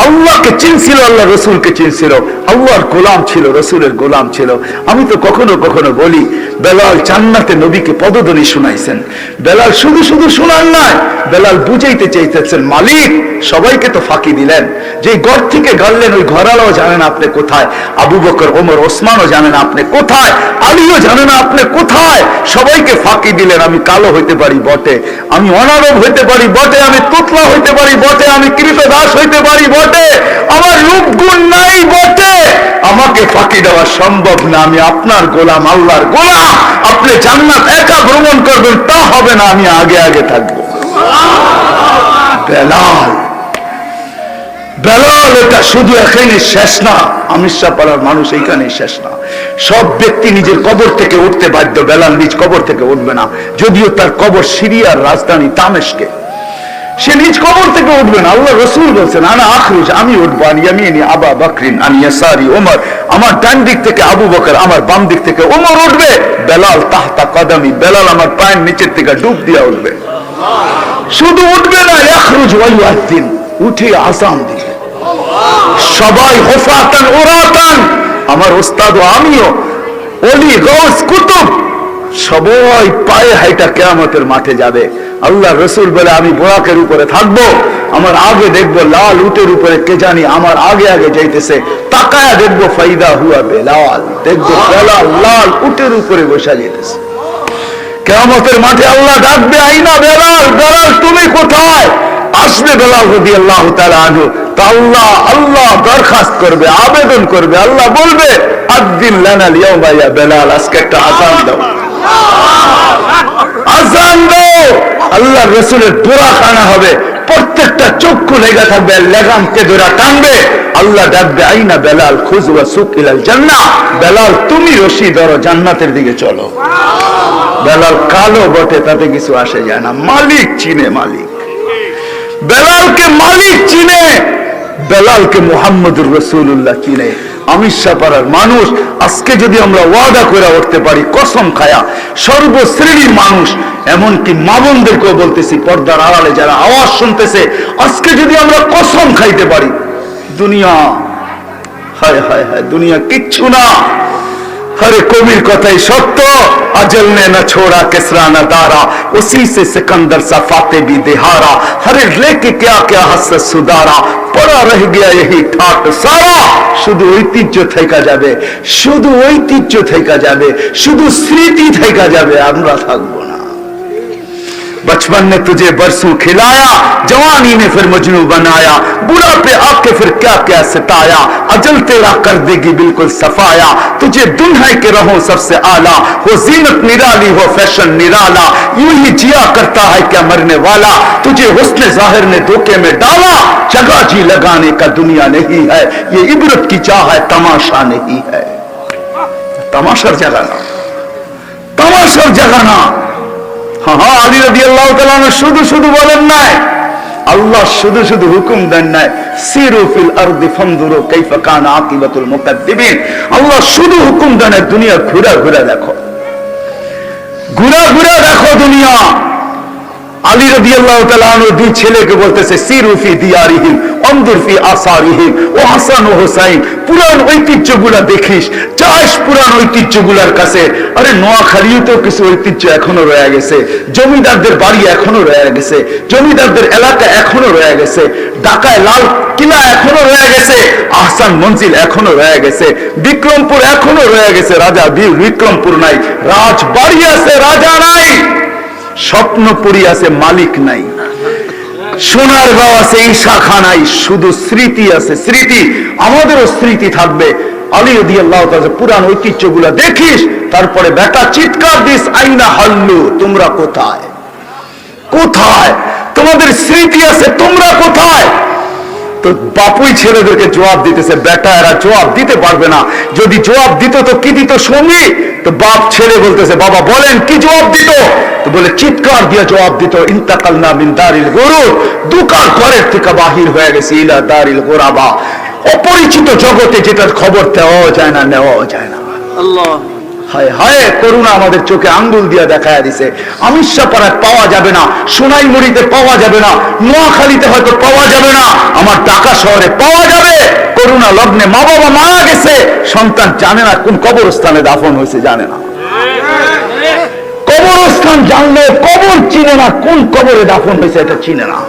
আল্লাহকে চিনছিল, আল্লাহ রসুলকে চিনছিল, আল্লাহর গোলাম ছিল, রসুলের গোলাম ছিল। আমি তো কখনো কখনো বলি, বেলাল জান্নাতে নবীকে পদধ্বনি শুনাইছেন। বেলাল শুধু শুধু শোনান নাই, বেলাল বুঝাইতে চাইতেছেন, মালিক সবাইকে তো ফাঁকি দিলেন, যে ঘর থেকে গাড়লেন ওই ঘরালাও জানেন আপনি কোথায়, আবু বকর ওমর ওসমানও জানেন আপনি কোথায়, আলীও জানেন আপনি কোথায়, সবাইকে ফাঁকি দিলেন। আমি কালো হইতে পারি বটে, আমি অনারব হইতে পারি বটে, আমি তোতলা হইতে পারি বটে, আমি কৃতদাস হইতে পারি বটে, আমার রূপ গুণ নাই বটে, আমাকে ফাঁকি দেওয়া সম্ভব না। আমি আপনার গোলাম, আল্লাহর গোলাম। আপনি জান্নাত একা ভ্রমণ করবেন তা হবে না, আমি আগে আগে থাকবো। বেলাল বেলাল এটা শুধু এখানে শেষ না, আমিরশাহ পাড়ার মানুষ এইখানে শেষ না। সব ব্যক্তি নিজের কবর থেকে উঠতে বাধ্য, বেলাল নিজ কবর থেকে উঠবে না। যদিও তার কবর সিরিয়ার রাজধানী দামেস্কে, সে নিজ কবর থেকে উঠবে না। আল্লাহ রসুল বলছেন, আনা আখরুজ, আমি উঠবো, আন ইয়ামিনি আবা বকরিন, আন ইয়াসারি ওমর, আমার ডান দিক থেকে আবু বকর, আমার বাম দিক থেকে ওমর উঠবে। বেলাল তাহতা কদমি, বেলাল আমার পায়ের নিচের থেকে ডুব দিয়া উঠবে। শুধু উঠবে না, ইয়াখরুজ ওয়া ইউআযিন, উঠে আযান দিবে। সবাই হুফাতান উরাতান, আমার ওস্তাদ ও আমিও, ওলি গাউস কুতুব, সবাই পায়ে হাইটা কিয়ামতের মাঠে যাবে। আল্লাহ রসুল বলে, আমি বোরাকের উপরে থাকবো, আমার আগে দেখবো লাল উটের উপরে কে জানি আমার আগে আগে যাইতেছে, তাকায়া দেখবো ফাইদা হুয়া বেলাল, দেখবো বেলাল লাল উটের উপরে বসা যেতেছে। কিয়ামতের মাঠে আল্লাহ ডাকবে, আইনা বেলাল, বেলাল তুমি কোথায়? আসবে বেলাল রাদিয়াল্লাহু তাআলা আনহু, তা আল্লাহ আল্লাহ দরখাস্ত করবে, আবেদন করবে, আল্লাহ বলবে আযিন লানা লিয়াউমা ইয়া বেলাল, আজকে একটা আযান দাও, আযান দাও। আল্লাহ রাসূলের দোয়া কানা হবে, প্রত্যেকটা চক্ষু লেগে থাকবে, লাগামকে ধরে টানবে, আল্লাহ ডাকবে আইনা বেলাল খুজ ওয়া সুক ইলাল জান্নাহ, বেলাল তুমি রশি ধরো জান্নাতের দিকে চলো। বেলাল কালো বটে, তাতে কিছু আসে যায় না, মালিক চিনে, মালিক বেলালকে মালিক চিনে, বেলালকে মুহাম্মদুর রাসূলুল্লাহ চিনে। আমির শাহপাড়ার মানুষ আজকে যদি আমরা ওয়াদা করে উঠতে পারি, কসম খায়া, সর্বশ্রেণীর মানুষ, এমনকি মা বোনদেরকেও বলতেছি, পর্দার আড়ালে যারা আওয়াজ শুনতেছে, আজকে যদি আমরা কসম খাইতে পারি, দুনিয়া হায় হায় হায়, দুনিয়া কিচ্ছু না। हरे कबीर कथाई सत्य, अजल ने न छोड़ा किसरा न दारा, उसी से सिकंदर सा फाते भी देहारा, हरे लेके क्या क्या हसरत सुधारा, पड़ा रह गया यही ठाट सारा। शुद्ध ঐতিহ্য থেকে যাবে, শুধু ঐতিহ্য থেকে যাবে, শুধু স্মৃতি থেকে যাবে, আমরা থাকবো না। बचपन ने तुझे बरसों खिलाया, जवानी ने फिर मजनू बनाया, बुढ़ापे आके फिर क्या क्या सताया, अजल तेरा कर देगी बिल्कुल सफाया, तुझे दुल्हन के रहो सबसे आला, हो जीनत निराली हो फैशन निराला, यूं ही जिया करता है क्या मरने वाला, तुझे हुस्न जाहिर ने धोखे में डाला, जगह जी लगाने का दुनिया नहीं है, ये इबरत की चाह है तमाशा नहीं है। तमाशार जगाना, तमाशार जगाना। हाँ, আলী রাদিয়াল্লাহু তাআলা শুধু শুধু বলেন নাই, আল্লাহ শুধু শুধু হুকুম দেন নাই, সিরু ফিল আরদি ফানজুরু কাইফা কানা আকিবাতুল মুকাদ্দিবিন। আল্লাহ শুধু হুকুম দেন, দুনিয়া ঘুরা ঘুরা দেখো, ঘুরা ঘুরা দেখো দুনিয়া। আলী রাদিয়াল্লাহু তাআলা দুই ছেলেকে বলতেছে, সিরু ফি দিয়ারিহিম অনজুর ফি আসারিহিম, ও হাসান ও হুসাইন, পুরান ঐতিহ্যগুলা দেখিস, যাস পুরান ঐতিহ্যগুলার কাছে। আরে নোয়াখালীতেও কিছু ঐতিহ্য এখনো রয়ে গেছে, জমিদারদের বাড়ি এখনো রয়ে গেছে, জমিদারদের এলাকা এখনো রয়ে গেছে, ঢাকায় লাল কিলা এখনো রয়ে গেছে, আহসান মঞ্জিল এখনো রয়ে গেছে, বিক্রমপুর এখনো রয়ে গেছে, রাজা বিক্রমপুর নাই, রাজবাড়ি আছে, রাজা নাই, স্বপ্নপুরী আছে, মালিক নাই, সোনার গাঁও আছে, ঈশা খান নাই, শুধু স্মৃতি আছে, স্মৃতি। আমাদেরও স্মৃতি থাকবে। আলী রাদিয়াল্লাহু তাআলা পুরান ঐতিহ্যগুলো দেখিস, তারপরে বেটা চিৎকার দিস, আইনা হাল্লু, তোমরা কোথায়, কোথায় তোমাদের স্মৃতি আছে, তোমরা কোথায়? তো বাপুই ছেলেদেরকে জবাব দিতেছে, বেটা এরা জবাব দিতে পারবে না, যদি জবাব দিত তো কি দিত সঙ্গী? তো বাপ ছেলে বলতেছে, বাবা বলেন কি জবাব দিত? তো বলে চিৎকার দিয়ে জবাব দিত, ইন্তাকালনা মিন দারিল গুরুর, দুকার ঘরের থেকে বাহির হয়ে গেছে, ইলা দারিল গুরাবা, অপরিচিত জগতে যেটার খবর দেওয়া যায় না, নেওয়া যায় না। আল্লাহ হায় হায়, করুণা আমাদের চোখে আঙ্গুল দিয়ে দেখায় দিছে। আমির শাহপাড়ায় পাওয়া যাবে না, সোনাইমুড়িতে পাওয়া যাবে না, নোয়াখালীতে হয়তো পাওয়া যাবে না, আমার ঢাকা শহরে পাওয়া যাবে। করুণা লগ্নে মা বাবা মারা গেছে, সন্তান জানে না কোন কবরস্থানে দাফন হয়েছে, জানে না, কবরস্থান জানলে কবর চিনে না, কোন কবরে দাফন হয়েছে এটা চিনে না।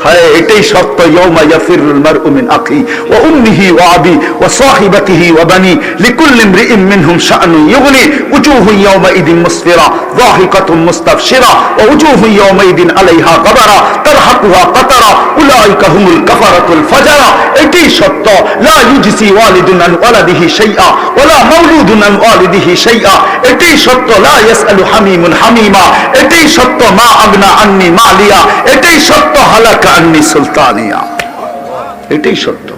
হায়, এটাই সত্য। ইয়াউমা ইয়াফিরুল মারউ মিন আখি ওয়া উম্মিহি ওয়া আবি ওয়া সাহিবাতিহি ওয়া বানি লিকুল্লি ইমরিইন মিনহুম শা'নুন ইউগনি উজুহু ইয়াউমাইদিন মুসফিরা যাহিকাতুন মুস্তাবশিরা ওয়া উজুহু ইয়াউমাইদিন আলাইহা গাবারা তারহাকুহা কাতারা উলাইকা হুমুল কাফারাতুল ফাজারা। এটাই সত্য। লা ইউজসি ওয়ালিদুন আন ওয়ালাদিহি শাইআ ওয়া লা মাওলুদুন আন ওয়ালিদিহি শাইআ। এটাই সত্য। লা ইয়াসআলু হামিমুন হামিমা। এটাই সত্য। মা আগনা আন্নি মালিয়া। এটাই সত্য। হালাকা আন্নি সুলতানিয়া। এটাই সত্য,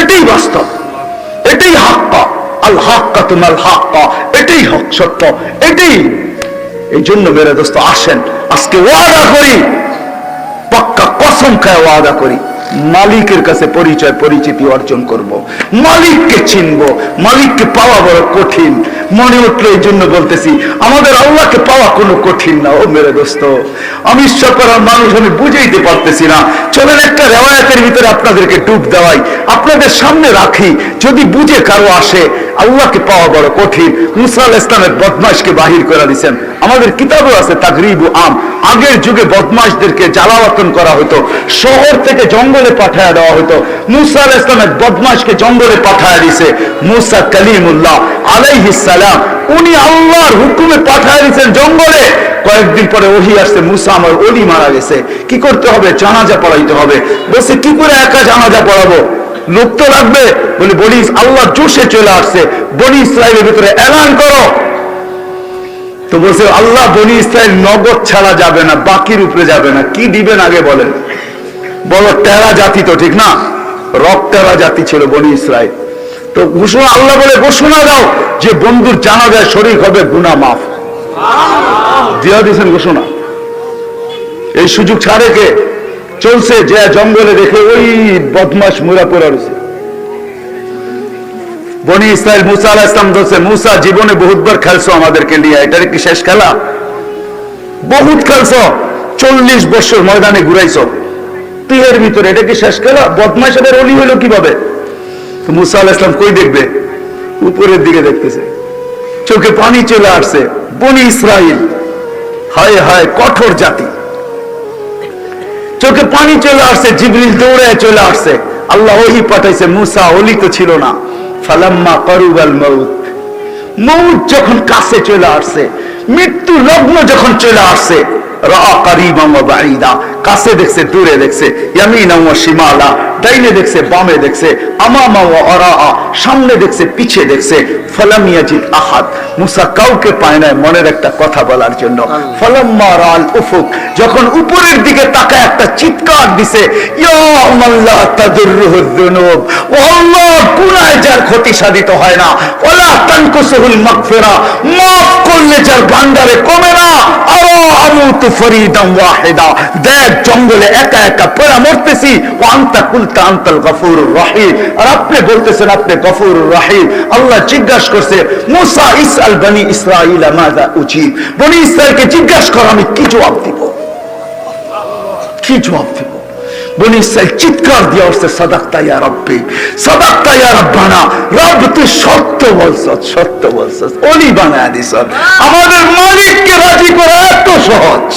এটাই বাস্তব, এটাই হাক্কা। আল হাক্কাতুন আল হাক্কা, এটাই হক, সত্য, এটাই। এই জন্য মেরে দোস্ত আসেন, আজকে ওয়াদা করি, পাক্কা কসম খায় ওয়াদা করি, মালিকের কাছে পরিচয় পরিচিতি অর্জন করব, মালিককে চিনব। মালিককে পাওয়া বড় কঠিন মনে উঠলো, এই জন্য বলতেছি আমাদের আল্লাহকে পাওয়া কোনো কঠিন না। ও মেরে দোস্ত, আমি সকলের মানুষ, আমি বুঝাইতে পারতেছি না। চলেন একটা রেওয়ায়াতের ভিতরে আপনাদেরকে ডুব দেওয়াই, আপনাদের সামনে রাখি, যদি বুঝে কারো আসে। আল্লাহকে পাওয়া বড় কঠিন। মুসা আলাইহিস সালামের বদমাশকে বাহির করে দিয়েছেন, আমাদের কিতাবও আছে তাগরিবু আম। আগের যুগে বদমাশদেরকে জ্বালাওয়াতন করা হতো, শহর থেকে জঙ্গলে পাঠায় দেওয়া হতো। মুসা আলাইহিস সালামের বদমাশকে জঙ্গলে পাঠায় দিয়েছে মুসা কালিমুল্লাহ আলাইহিস সালাম। উনি আল্লাহর হুকুমে পাঠায় দিয়েছেন জঙ্গলে। কয়েকদিন পরে ওহী আসছে, মুসা আমার ওলি মারা গেছে, কি করতে হবে? জানাজা পড়াইতে হবে। বলছে কি করে একা জানাজা পড়াবো, লোক তো লাগবে। বলি বনি আল্লাহ জোশে চলে আসছে, বনি ইসরায়েলের ভিতরে এলান করো। তো বলছে আল্লাহ বনি ইসরায়েল নগদ ছাড়া যাবে না, বাকির উপরে যাবে না। কি দিবেন আগে বলেন? বলো টেরা জাতি তো, ঠিক না? রক্তেরা জাতি ছিল বনি ইসরায়েল। তো ঘোষণা, আল্লাহ বলে ঘোষণা দাও যে বন্ধুর জানাজায় শরীক হবে, গুনাহ মাফ। দিয়া দিয়েছেন ঘোষণা। এই সুযোগ ছাড়ে কে? চলছে যে জঙ্গলে দেখে ওই বদমাস মুরা পড়া রয়েছে। বনি ইসরায়েল মুসা আলাইহিস সালাম বলছে, মুসা জীবনে বহুতবার খেলছো আমাদেরকে নিয়ে, এটার কি শেষ খেলা? বহুত খেলছো, 40 বছর ময়দানে ঘুরাইছো, তুই এর ভিতরে এটা কি শেষ খেলা? বদমাইশের ওলি হইলো কিভাবে? তো মুসা আলাইহিস সালাম কই দেখবে? উপরের দিকে দেখতেছে, চোখে পানি চলে আসছে। বনি ইসরাইল হায় হায় কঠোর জাতি, চোখে পানি চলে আসছে। জিবরিল দৌড়ে চলে আসছে, আল্লাহ ওহী পাঠাইছে। মুসা ওলি তো ছিল না। ফালাম্মা কারুবাল মাউত, মউত যখন কাছে চলে আসছে, মৃত্যু লগ্ন যখন চলে আসছে, রাআ কারীবান ওয়া বাঈদা, কাছে দেখছে দূরে দেখছে, ইয়ামিনা ওয়া শিমালা, ডাইনে দেখছে বামে দেখছে, আমামা ওয়া আরাআ, সামনে দেখছে পিছে দেখছে। ফালাম ইয়াজিদ আহাদ, মুসা কাউকে পায় না মনের একটা কথা বলার জন্য। ফালাম্মা রাআল উফুক, যখন উপরের দিকে তাকায় একটা চিৎকার দিছে, ইয়া আল্লাহ তাদুররুহু যুনুব, ও আল্লাহ গুনাহে যার ক্ষতি সাধিত হয় না, ওয়ালা তানকুসুল মাগফিরা, মাফ করলে যার ভান্ডারে কমে না। আরা আমুতু ফরিদান ওয়াহিদা, দেখ জঙ্গলে একা একা পড়া মরতেছি। ওয়া আনতা কুলতা আনতাল গফুরুর রহিম, আর আপনি বলতেছেন আপনি গফুরুর রহিম। আল্লাহ জিজ্ঞাসা করছে, মুসা ইসআল বনি ইসরাঈল মাযা উজিব, বনি ইসরাঈলকে জিজ্ঞাসা কর আমি কি জবাব দিব, কি জবাব দিব? বনি ইসরাঈল চিৎকার দিয়ে উঠছে, সাদাকতা ইয়া রাব্বি, সাদাকতা ইয়া রাব্বানা, রব তুই সত্য বলছস, সত্য বলছস, ওলি বানায় দিছস। আমাদের মালিককে রাজি করা এত সহজ।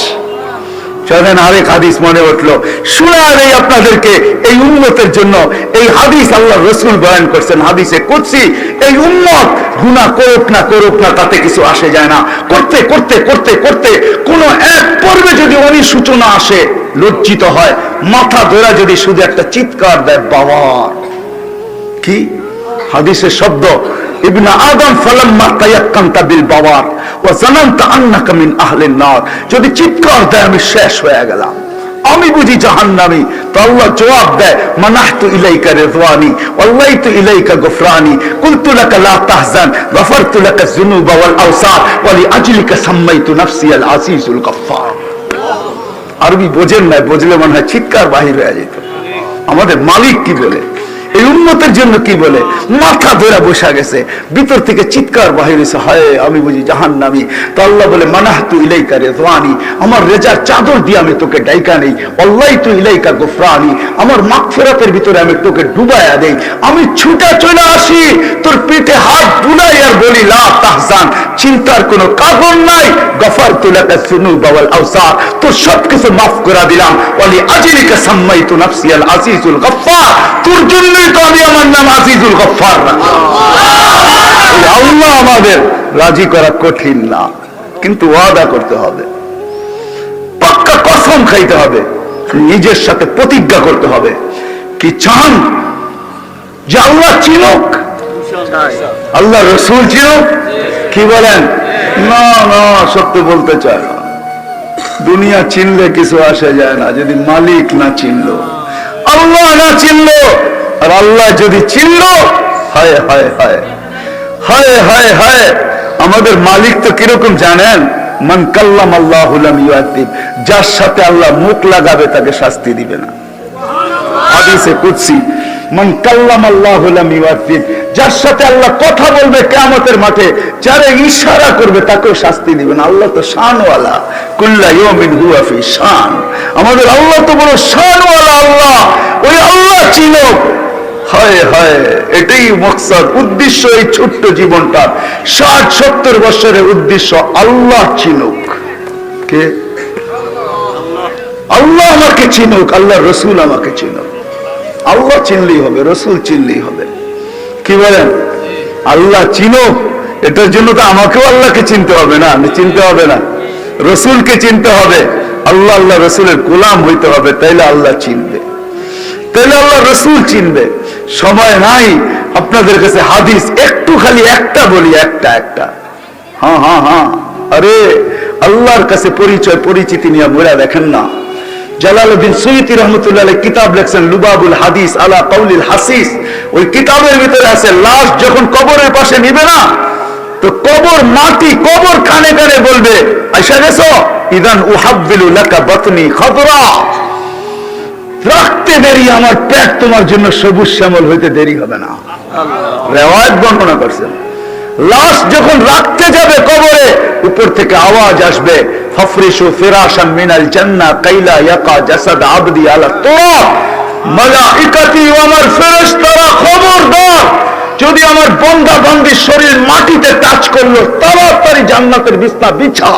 চলেন আরেক হাদিস মনে উঠলো, শোনা নেই আপনাদেরকে এই উম্মতের জন্য। এই হাদিস আল্লাহ রাসূল বয়ান করছেন হাদিসে কুদসি। এই উম্মত গুনাহ করুক না তাতে কিছু আসে যায় না। করতে করতে করতে করতে কোন এক পর্বে যদি অনুশোচনা আসে, লজ্জিত হয়, মাথা ধরা যদি শুধু একটা চিৎকার দেয়, বাবা কি হাদিসের শব্দ, ইবনে আদম ফালাম্মা তায়াক্কানতা বিল বাওয়ার ওয়া জানানতা আন্নাকা মিন আহলিন নার, যদি চিৎকার দেয় আমি শেষ হয়ে গেলাম, আমি বুঝি জাহান্নামী, তো আল্লাহ জবাব দেয়, মানাহতু ইলাইকা রিদওয়ানি ওয়াল্লাইতু ইলাইকা গফরানি কুলতু লাকা লা তাহজান গফারতু লাকা যুনুবা ওয়াল আওসার ওয়া লিআজলিকা সাম্মাইতু নাফসি আল আজিজুল গফফার। আরবি বোঝেন না, বুঝলে মনে হয় চিৎকার বাহির হয়ে যেত। আমাদের মালিক কি বলে, এই উম্মতের জন্য কি বলে, মাথা ধরে বসা গেছে, ভিতর থেকে চিৎকার বাহির হয়েছে, হায় আমি বুঝি জাহান্নামী। তো আল্লাহ বলে, মানাহতু ইলাইকা রিদওয়ানি, আমার রেজার চাদর দিয়ে আমি তোকে ডাইকা নেই, ওয়াল্লাইতু ইলাইকা গফরানি, আমার মাগফিরাতের ভিতরে আমি তোকে ডুবাইয়া দেই। আমি ছুটে চলে আসি, তোর পিঠে হাত বুলাই আর বলি, লা তাহজান, চিন্তার কোনো কারণ নাই, গফারতু লাকা যুনুবা ওয়াল আওসার, তোর সবকিছু মাফ করে দিলাম, ওয়া লিআজলিকা সাম্মাইতু নাফসি আল আজিজুল গফফার, তোর জন্যই তো আমি আমার নাম আজিজুল গফফার রাখলাম। আল্লাহ আমাদের রাজি করা কঠিন না, কিন্তু ওয়াদা করতে হবে, পাক্কা কসম খাইতে হবে, নিজের সাথে প্রতিজ্ঞা করতে হবে। কি চান যে আল্লাহ চিনুক, আল্লাহ রসুল চিনুক? কি বলেন? না না, সত্য বলতে চায় না। দুনিয়া চিনলে কিছু আসে যায় না যদি মালিক না চিনলো, আল্লাহ না চিনলো। আর আল্লাহ যদি চিনলো, হায় হায় হায় হায় হায় হায়। আমাদের মালিক তো কিরকম জানেন? মান কাল্লাম আল্লাহু লাম ইউআদিব, যার সাথে আল্লাহ মুখ লাগাবে তাকে শাস্তি দিবে না। হাদিসে কুদসি, মান কাল্লাম আল্লাহু লাম ইউআদিব, যার সাথে আল্লাহ কথা বলবে কিয়ামতের মাঠে, যারে ইশারা করবে তাকেও শাস্তি দিবে না। আল্লাহ তো শানওয়ালা, কুল্লা ইয়াউমিন হুয়া ফি শান। আমাদের আল্লাহ তো বড় শানওয়ালা আল্লাহ। ওই আল্লাহ চিনুক, হায় হায়, এটাই মকসদ, উদ্দেশ্য এই ছোট্ট জীবনটা। 60-70 বছরের উদ্দেশ্য আল্লাহ চিনুক। কে? আল্লাহ আমাকে চিনুক, আল্লাহ রসুল আমাকে চিনুক। আল্লাহ চিনলেই হবে, রসুল চিনলেই হবে। কি বলেন? আল্লাহ চিনুক, এটার জন্য তো আমাকেও আল্লাহকে চিনতে হবে না, চিনতে হবে না, রসুলকে চিনতে হবে, আল্লাহ আল্লাহ রসুলের গোলাম হইতে হবে, তাইলে আল্লাহ চিনবে, তাইলে আল্লাহ রসুল চিনবে। সময় নাই আপনাদের কাছে হাদিস একটু খালি একটা বলি, একটা একটা। হ্যাঁ হ্যাঁ হ্যাঁ, আরে আল্লাহর কাছে পরিচয় পরিচিতি নিয়ে মোরা দেখেন না। জালালউদ্দিন সুয়ুতী রহমতুল্লাহ আলাইহি কিতাব লিখছেন লুবাবুল হাদিস আলা কাউলিল হাসিস। ওই কিতাবের ভিতরে আছে লাশ যখন কবরের পাশে নিবে না, তো কবর মাটি, কবর কানে কানে বলবে আয়সা গেছো, ইদান উহাব্বিলু লাকা বাতনি খাদরা, রাখতে দেরি আমার পেট তোমার জন্য সবুজ শ্যামল হইতে দেরি হবে না। রিওয়ায়াত বর্ণনা করছেন। লাশ যখন রাখতে যাবে কবরে, উপর থেকে আওয়াজ আসবে ফাফরিশু ফিরাশান মিনাল জান্নাহ কাইলা ইয়াকা জাসাদ আবদি আলা তুরাব, মালাইকাতি ওয়া আমার ফেরেশতারা খবরদার, যদি আমার বান্দা বান্দির শরীর মাটিতে টাচ করলো তাড়াতাড়ি জান্নাতের বিছানা বিছা।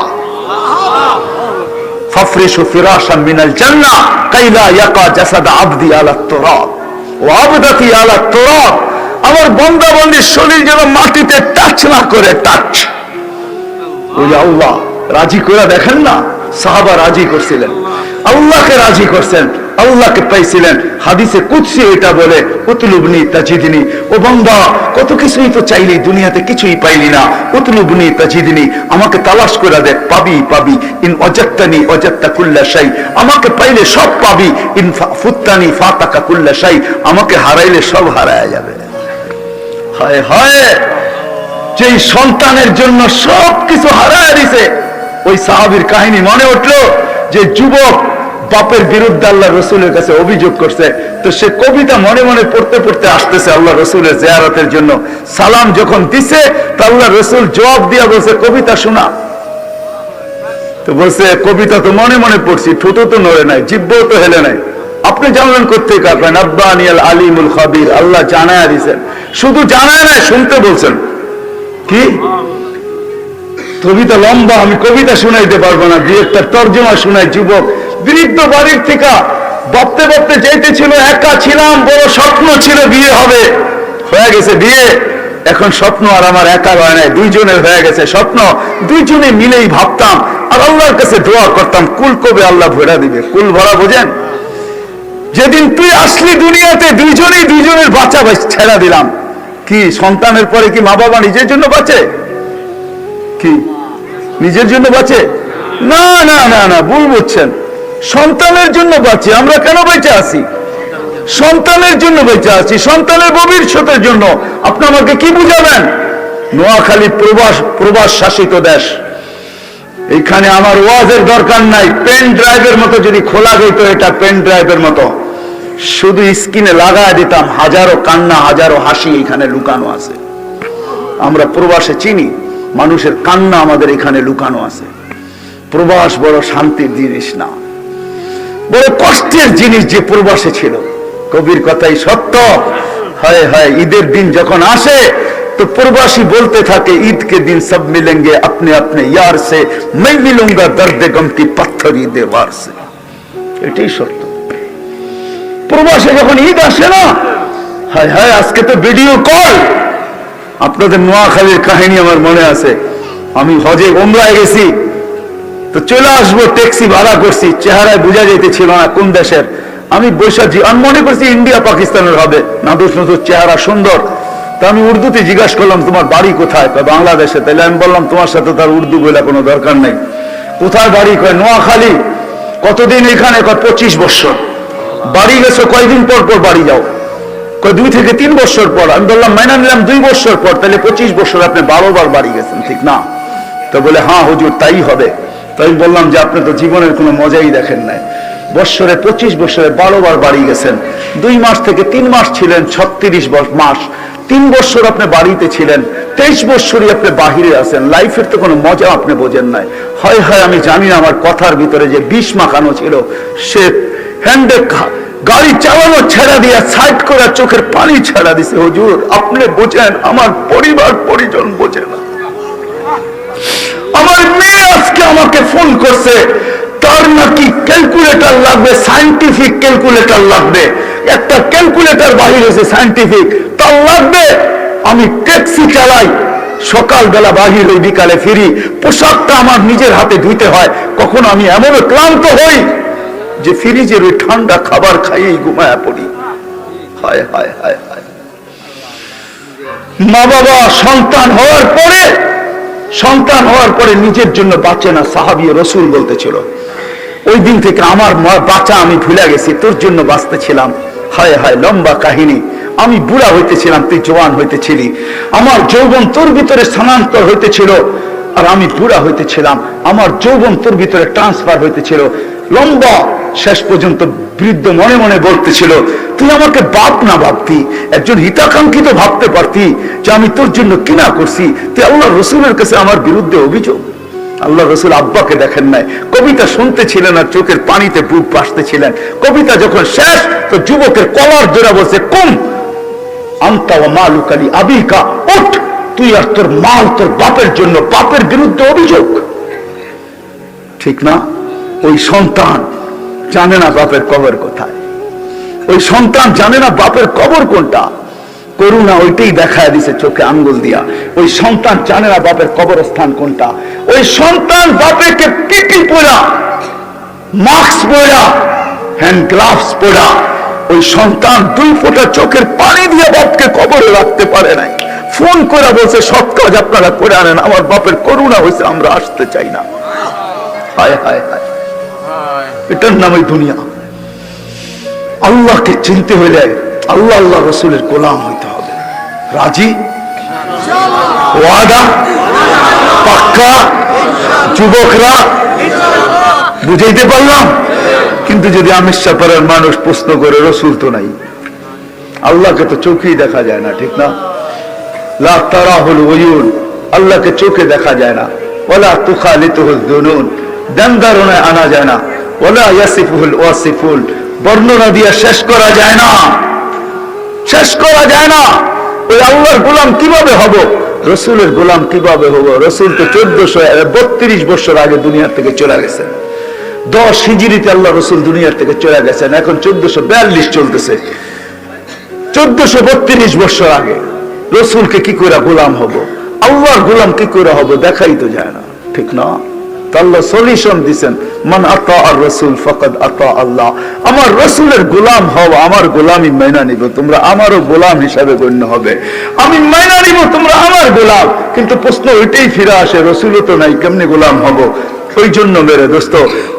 ফাফরিশু ফিরাশান মিনাল জান্নাহ কাইলা ইয়াকা জাসাদ আবদি আলা তুরাব ওয়া আবদাতি আলা তুরাব, আমার বান্দা বান্দির শরীর যেন মাটিতে টাচ না করে, টাচ। ওই আল্লাহ রাজি করে দেখেন না, সাহাবা রাজি করছিলেন, আল্লাহকে রাজি করছেন, আল্লাহকে পাইছিলেন। হাদিসে কুদসি এটা বলে উতলুবনি তাজিদনি, ও বান্দা কত কিছুই তো চাইলি, দুনিয়াতে কিছুই পাইলি না, উতলুবনি তাজিদনি, আমাকে তালাশ করে দেখ, পাবি পাবি। ইন ওয়াজাদতানি ওয়াজাদতা কুল্লা শাই, আমাকে পাইলে সব পাবি। ইন ফুত্তানি ফাতাকা কুল্লা শাই, আমাকে হারাইলে সব হারায়া যাবে। হায় হায়, যেই সন্তানের জন্য সব কিছু হারায় দিছে, ওই সাহাবীর কাহিনী মনে উঠলো যে যুবক বাপের বিরুদ্ধে আল্লাহ রসুলের কাছে অভিযোগ করছে, তো সে কবিতা মনে মনে পড়তে পড়তে আসতেছে আল্লাহ রসুলের জিয়ারতের জন্য। সালাম যখন দিছে, তো আল্লাহ রসুল জবাব দিয়া বলছে কবিতা শোনা। তো বলছে কবিতা তো মনে মনে পড়ছি, ঠোঁটো তো নড়ে নাই, জিব্বও তো হেলে নাই। আপনি জানলেন কোথেকে কাটবেন? আব্বানিয়াল আলিমুল খাবির, আল্লাহ জানায়া দিয়েছেন। শুধু জানায় নাই, শুনতে বলছেন। কি কবিতা লম্বা, আমি কবিতা শুনাইতে পারবো না, দুই একটা তর্জমা শুনাই। যুবক বৃদ্ধ বাড়ির থেকে ভাবতে ভাবতে যাইতেছিল, একা ছিলাম, বড় স্বপ্ন ছিল বিয়ে হবে, হয়ে গেছে বিয়ে। এখন স্বপ্ন আর আমার একা হয় নাই, দুইজনের হয়ে গেছে স্বপ্ন, দুইজনে মিলেই ভাবতাম আর আল্লাহর কাছে দোয়া করতাম কুল কবে আল্লাহ ভরা দিবে। কুল ভরা বোঝেন? যেদিন তুই আসলি দুনিয়াতে দুইজনেই দুইজনের বাচ্চা ছেড়া দিলাম। কি সন্তানের পরে কি মা বাবা নিজের জন্য বাঁচে? কি নিজের জন্য বাঁচে? না না না না, ভুল বুঝছেন। সন্তানের জন্য বাঁচি। আমরা কেন বেঁচে আছি? সন্তানের জন্য বেঁচে আছি, সন্তানের ভবিষ্যতের জন্য। আপনি আমাকে কি বুঝাবেন? নোয়াখালী প্রবাস শাসিত দেশ, এইখানে আমার ওয়াজের দরকার নাই। পেন ড্রাইভের মতো যদি খোলা যেত, এটা পেন ড্রাইভের মতো শুধু স্ক্রিনে লাগায় দিতাম, হাজারো কান্না হাজারো হাসি এখানে লুকানো আছে। আমরা প্রবাসে চিনি, মানুষের কান্না আমাদের এখানে লুকানো আছে। প্রবাস বড় শান্তির জিনিস না, বড় কষ্টের জিনিস যে প্রবাসে ছিল। কবির কথাই সত্য। হায় হায়, ঈদের দিন যখন আসে তো প্রবাসী বলতে থাকে ঈদ के दिन सब मिलेंगे अपने अपने यार से, मैं मिलूंगा दर्द गम की पत्थरी दीवार से। এটাই সত্য। প্রবাসে যখন ঈদ আসে না, হায় হায়, আজকে তো ভিডিও কল। আপনাদের নোয়াখালীর কাহিনী আমার মনে আছে। আমি হজে ওমরায় গেছি, তো চলে আসবো, ট্যাক্সি ভাড়া করছি, চেহারায় বোঝা যাইতেছিল না কোন দেশের। আমি বৈশাখী, আমি মনে করছি ইন্ডিয়া পাকিস্তানের হবে, নাদুস নদুস চেহারা সুন্দর। তো আমি উর্দুতে জিজ্ঞাসা করলাম তোমার বাড়ি কোথায়? বাংলাদেশে। তাইলে আমি বললাম তোমার সাথে তার উর্দু বলে কোনো দরকার নেই। কোথায় বাড়ি? কয় নোয়াখালী। কতদিন এখানে? কয় 25 বছর। বাড়ি গেছো কয়দিন পর পর বাড়ি যাও? কয় 2 থেকে 3 বছর পর। আমি বললাম মাইনা নিলাম 2 বছর পর, তাহলে 25 বছর, আপনি 12 বার বাড়ি গেছেন, ঠিক না? তো বলে হ্যাঁ হুজুর তাই হবে। তো আমি বললাম যে আপনি তো জীবনের কোনো মজাই দেখেন নাই। বছরে 25 বছরে 12 বার বাড়ি গেছেন, 2 মাস থেকে 3 মাস ছিলেন, 36 মাস, 3 বছর আপনি বাড়িতে ছিলেন, 23 বছরই আপনি বাহিরে আছেন। লাইফের তো কোনো মজা আপনি বোঝেন নাই। হয় হয় আমি জানি না, আমার কথার ভিতরে যে বিষ মাখানো ছিল, সে হ্যান্ডে গাড়ি চালানো ছেড়া দিয়া সাইড করে চোখের পানি ছেড়া দিছে। হুজুর আপনি বোঝেন, আমার পরিবার পরিজন বোঝে না। আমার মেয়ে আজকে আমাকে ফোন করছে, তার নাকি ক্যালকুলেটর লাগবে, সায়েন্টিফিক ক্যালকুলেটর লাগবে। একটা ক্যালকুলেটর বাহির হয়েছে সায়েন্টিফিক, তার লাগবে। আমি ট্যাক্সি চালাই, সকালবেলা বাহির হই, বিকালে ফিরি, পোশাকটা আমার নিজের হাতে ধুইতে হয়। কখনো আমি এমনও ক্লান্ত হই যে ফ্রিজের ওই ঠান্ডা খাবার খাইয়েই ঘুমায়া পড়ি। হায় হায় হায় হায়। মা বাবা সন্তান হওয়ার পরে নিজের জন্য বাঁচে না। সাহাবী রসুল বলতেছিল, ওই দিন থেকে আমার বাঁচা আমি ভুলে গেছি, তোর জন্য বাঁচতেছিলাম। হায় হায়, লম্বা কাহিনী। আমি বুড়া হইতেছিলাম, তুই জওয়ান হইতেছিলি। আমার যৌবন তোর ভিতরে স্থানান্তর হইতেছিল, আর আমি বুড়া হইতেছিলাম। আমার যৌবন তোর ভিতরে ট্রান্সফার হইতেছিল, লম্বা। শেষ পর্যন্ত বৃদ্ধ মনে মনে বলতেছিল, তুই আমাকে বাপ না ভাবতি, একজন হিতাকাঙ্ক্ষিত ভাবতে পারতি যে আমি তোর জন্য কিনা করছি। তুই আল্লাহ রসুলের কাছে আমার বিরুদ্ধে অভিযোগ। আল্লাহ রসুল আব্বাকে দেখেন নাই, কবিতা শুনতেছিলেন আর চোখের পানিতে বুক ভাসতেছিলেন। কবিতা যখন শেষ, তো যুবকের কলার জোড়া বলছে, কুম আনতা ওয়া মালুকা লি আবিকা, উঠ, তুই আর তোর মাল তোর বাপের জন্য, বাপের বিরুদ্ধে অভিযোগ। ঠিক না? ওই সন্তান জানে না বাপের কবর কোথায়, ওই সন্তান জানে না বাপের কবর কোনটা। করুণা ওইটাই দেখায় দিছে চোখে আঙ্গুল দিয়া। ওই সন্তান জানে না বাপের কবরস্থান কোনটা। ওই সন্তান বাপেকে পিপি পরা, মাস্ক পরা, হ্যান্ড গ্লাভস পরা, ওই সন্তান 2 ফোঁটা চোখের পানি দিয়ে বাপকে কবরে রাখতে পারে নাই। ফোন করে বলছে, সৎ কাজ আপনারা করে আনেন, আমার বাপের করুণা হয়েছে, আমরা আসতে চাই না। হায় হায় হায়, এটার নাম ওই দুনিয়া। আল্লাহকে চিনতে হইলে আল্লাহ আল্লাহ রসুলের গোলাম হইতে হবে। রাজি? ওয়াদা? পাক্কা? যুবকরা বুঝাইতে পারলাম? কিন্তু যদি আমিষাপাড়ার মানুষ প্রশ্ন করে, রসুল তো নাই, আল্লাহকে তো চোখেই দেখা যায় না, ঠিক না? লা তারাহুল উয়ুন, আল্লাহকে চোখে দেখা যায় না। ওয়ালা তুখালিতুহুল দুনুন, ধ্যান ধারণায় আনা যায় না। ওয়ালা ইয়াসিফুল ওয়াসিফুল, বর্ণনা দিয়ে শেষ করা যায় না, শেষ করা যায় না। ওই আল্লাহর গোলাম কিভাবে হব? রসুলের গোলাম কিভাবে হব? রসুল তো 1432 বছর আগে দুনিয়ার থেকে চলে গেছেন। 10 হিজরিতে আল্লাহ রসুল দুনিয়ার থেকে চলে গেছেন। এখন 1442 চলতেছে। 1432 বছর আগে রসুলকে কি করে গোলাম হব? আল্লাহর গোলাম কি করে হব? দেখাই তো যায় না, ঠিক না? আল্লাহ সলিউশন দিবেন, মান আতা আর রাসূল ফাকাদ আতা আল্লাহ। আমার রাসূলের গোলাম হও, আমার গোলামি মাইনা নিব, তোমরা আমারও গোলাম হিসাবে গণ্য হবে। আমি মাইনা নিব, তোমরা আমার গোলাম। কিন্তু প্রশ্ন ওইটাই ফিরে আসে, রাসূলও তো নাই, কেমনে গোলাম হব? ওই জন্য মেরে দোস্ত,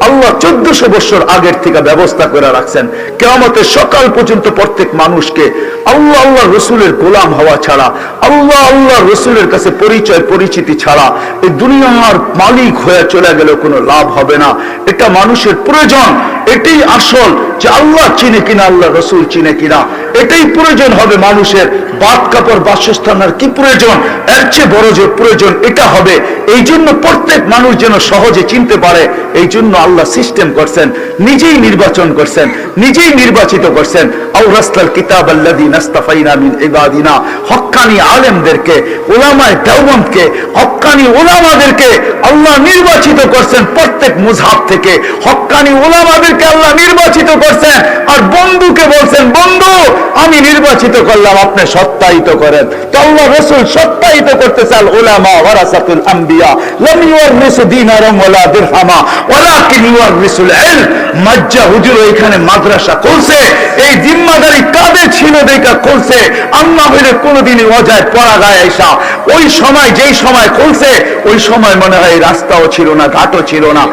আল্লাহ 1400 বছর আগের থেকে ব্যবস্থা করে রাখছেন, কিয়ামতের সকাল পর্যন্ত প্রত্যেক মানুষকে আল্লাহ আল্লাহ রসুলের গোলাম হওয়া ছাড়া, আল্লাহ আল্লাহ রসুলের কাছে পরিচয় পরিচিতি ছাড়া এই দুনিয়ার মালিক হয়ে চলে গেলে কোনো লাভ হবে না। এটা মানুষের প্রয়োজন, এটাই আসল, যে আল্লাহ চিনে কিনা, আল্লাহ রসুল চিনে কিনা, এটাই প্রয়োজন হবে মানুষের। বাদ কাপড় বাসস্থান আর কি প্রয়োজন? এর চেয়ে বড় যে প্রয়োজন এটা হবে। এই জন্য প্রত্যেক মানুষ যেন সহজে চিনতে পারে, এই জন্য আল্লাহ সিস্টেম করছেন, নিজেই নির্বাচন করছেন, নিজেই নির্বাচিত করছেন। আওরাসনাল কিতাব আল্লাযীনা ইসতাফাইনা মিন ইবাদিনা, হক্কানি আলেমদেরকে, উলামায়ে দেওবন্দকে, হক্কানি উলামাদেরকে আল্লাহ নির্বাচিত করছেন। প্রত্যেক মুযহাব থেকে হক্কানি উলামাদেরকে আল্লাহ নির্বাচিত করছেন। আর বন্ধুকে বলছেন, বন্ধু আমি নির্বাচিত করলাম, আপনি সত্যায়িত করেন। তো আল্লাহ রাসূল সত্যায়িত করতে চান, উলামা ওয়ারাসাতুল আম্বিয়া লাম ইউরিসু দিনারাম ওয়ালা দিরহামা ওয়ালাকিন ইউরিসুল ইলম। মাজ্জা হুজুর এখানে মাদ্রাসা খুলছে, এই জিম্মাদারি কাঁধে ছিল দেখা খুলছে। আম্মা হইলে কোনোদিনই অজায় পড়া গায়ে আইসা, ওই সময় যেই সময় খুলছে ওই সময় মনে হয় রাস্তাও ছিল না, ঘাটও ছিল না।